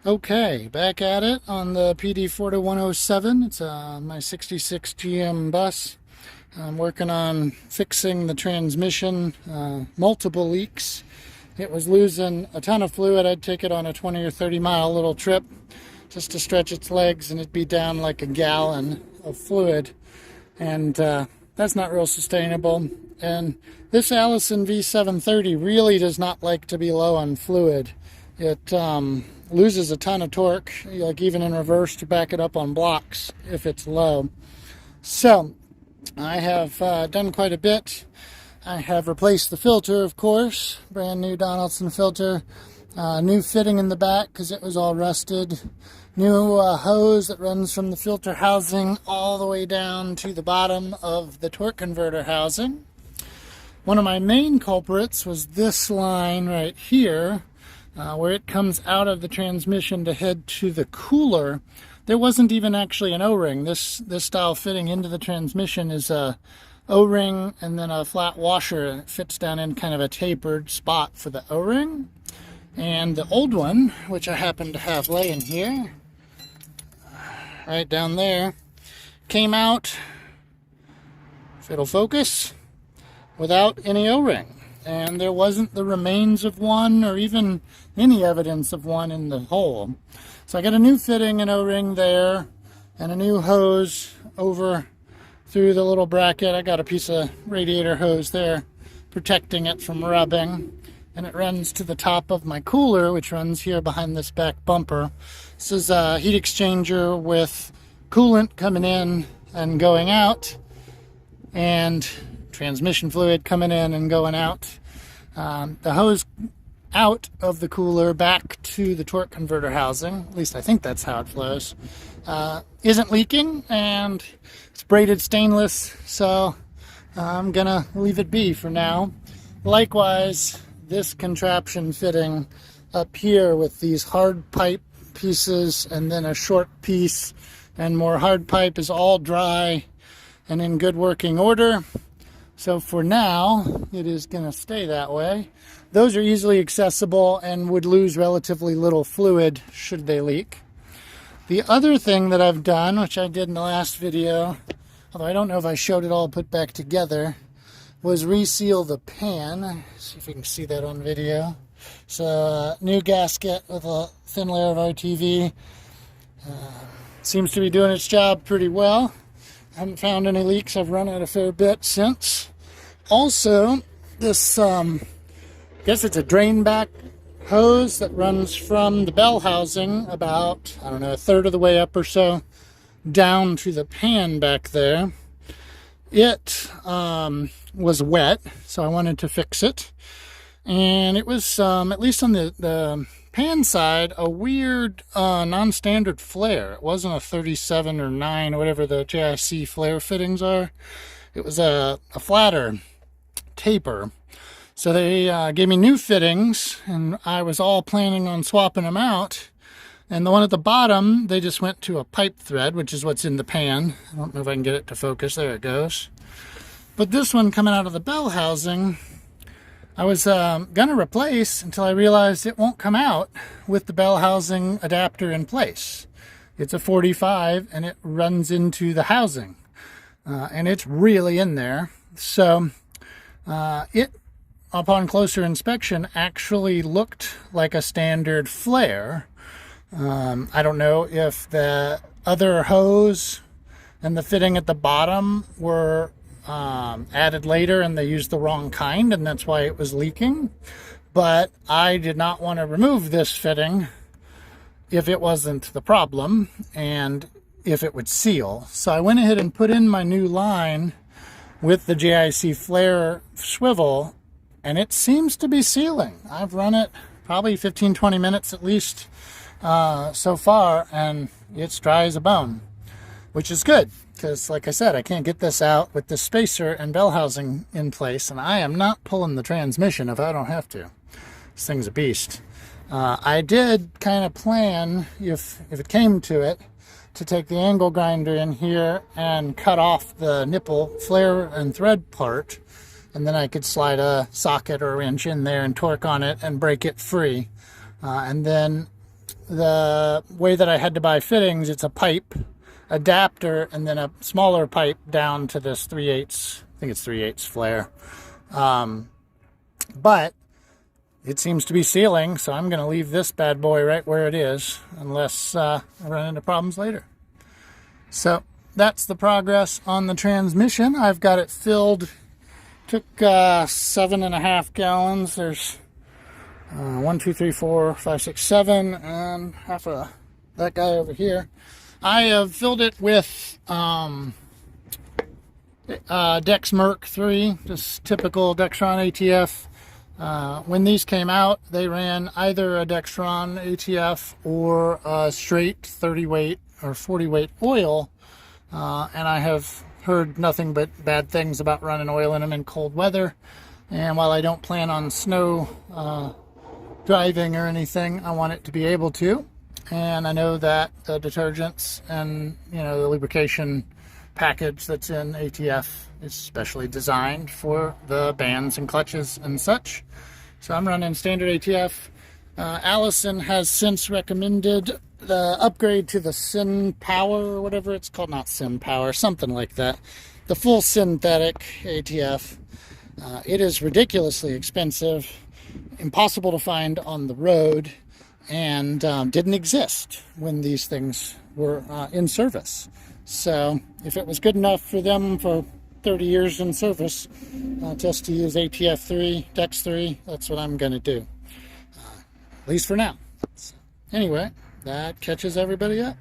Okay, back at it on the PD4107. It's my 66 GM bus. I'm working on fixing the transmission, multiple leaks. It was losing a ton of fluid. I'd take it on a 20 or 30 mile little trip just to stretch its legs, and it'd be down like a gallon of fluid. And that's not real sustainable. And this Allison V730 really does not like to be low on fluid. It loses a ton of torque, like even in reverse to back it up on blocks if it's low. So I have done quite a bit. I have replaced the filter, of course, brand new Donaldson filter, new fitting in the back because it was all rusted, new hose that runs from the filter housing all the way down to the bottom of the torque converter housing. One of my main culprits was this line right here, where it comes out of the transmission to head to the cooler. There wasn't even actually an O-ring. This style fitting into the transmission is a O-ring and then a flat washer, and it fits down in kind of a tapered spot for the O-ring. And the old one, which I happen to have laying here, right down there, came out, if it'll focus, without any O-ring. And there wasn't the remains of one or even any evidence of one in the hole. So I got a new fitting and O-ring there and a new hose over through the little bracket. I got a piece of radiator hose there protecting it from rubbing, and it runs to the top of my cooler, which runs here behind this back bumper. This is a heat exchanger with coolant coming in and going out, and transmission fluid coming in and going out. The hose out of the cooler back to the torque converter housing, at least I think that's how it flows, isn't leaking, and it's braided stainless, so I'm gonna leave it be for now. Likewise, this contraption fitting up here with these hard pipe pieces and then a short piece and more hard pipe is all dry and in good working order. So for now, it is going to stay that way. Those are easily accessible and would lose relatively little fluid should they leak. The other thing that I've done, which I did in the last video, although I don't know if I showed it all put back together, was reseal the pan. See if you can see that on video. So new gasket with a thin layer of RTV. Seems to be doing its job pretty well. Haven't found any leaks. I've run out a fair bit since. Also, this, I guess it's a drain back hose that runs from the bell housing about, I don't know, a third of the way up or so, down to the pan back there. It was wet, so I wanted to fix it. And it was, at least on the pan side, a weird non-standard flare. It wasn't a 37 or 9 or whatever the JIC flare fittings are. It was a flatter taper. So they gave me new fittings, and I was all planning on swapping them out. And the one at the bottom, they just went to a pipe thread, which is what's in the pan. I don't know if I can get it to focus. There it goes. But this one coming out of the bell housing, I was going to replace until I realized it won't come out with the bell housing adapter in place. It's a 45 and it runs into the housing. And it's really in there. So it, upon closer inspection, actually looked like a standard flare. I don't know if the other hose and the fitting at the bottom were added later and they used the wrong kind, and that's why it was leaking. But I did not want to remove this fitting if it wasn't the problem and if it would seal. So I went ahead and put in my new line with the JIC flare swivel, and it seems to be sealing. I've run it probably 15-20 minutes at least so far, and it's dry as a bone, which is good. Because, like I said, I can't get this out with the spacer and bell housing in place, and I am not pulling the transmission if I don't have to. This thing's a beast. I did kind of plan, if it came to it, to take the angle grinder in here and cut off the nipple flare and thread part, and then I could slide a socket or a wrench in there and torque on it and break it free. And then the way that I had to buy fittings, it's a pipe, adapter, and then a smaller pipe down to this 3/8, I think it's 3/8 flare. But it seems to be sealing, so I'm going to leave this bad boy right where it is, unless I run into problems later. So that's the progress on the transmission. I've got it filled. Took 7.5 gallons. There's 1, 2, 3, 4, 5, 6, 7, and half of that guy over here. I have filled it with Dex Merc 3, just typical Dextron ATF. When these came out, they ran either a Dextron ATF or a straight 30 weight or 40 weight oil, and I have heard nothing but bad things about running oil in them in cold weather. And while I don't plan on snow driving or anything, I want it to be able to. And I know that the detergents and the lubrication package that's in ATF is specially designed for the bands and clutches and such. So I'm running standard ATF. Allison has since recommended the upgrade to the Syn Power or whatever it's called, not Syn Power, something like that. The full synthetic ATF. It is ridiculously expensive, impossible to find on the road, and didn't exist when these things were in service. So if it was good enough for them for 30 years in service, just to use ATF 3, Dex 3, that's what I'm going to do. At least for now. So, anyway, that catches everybody up.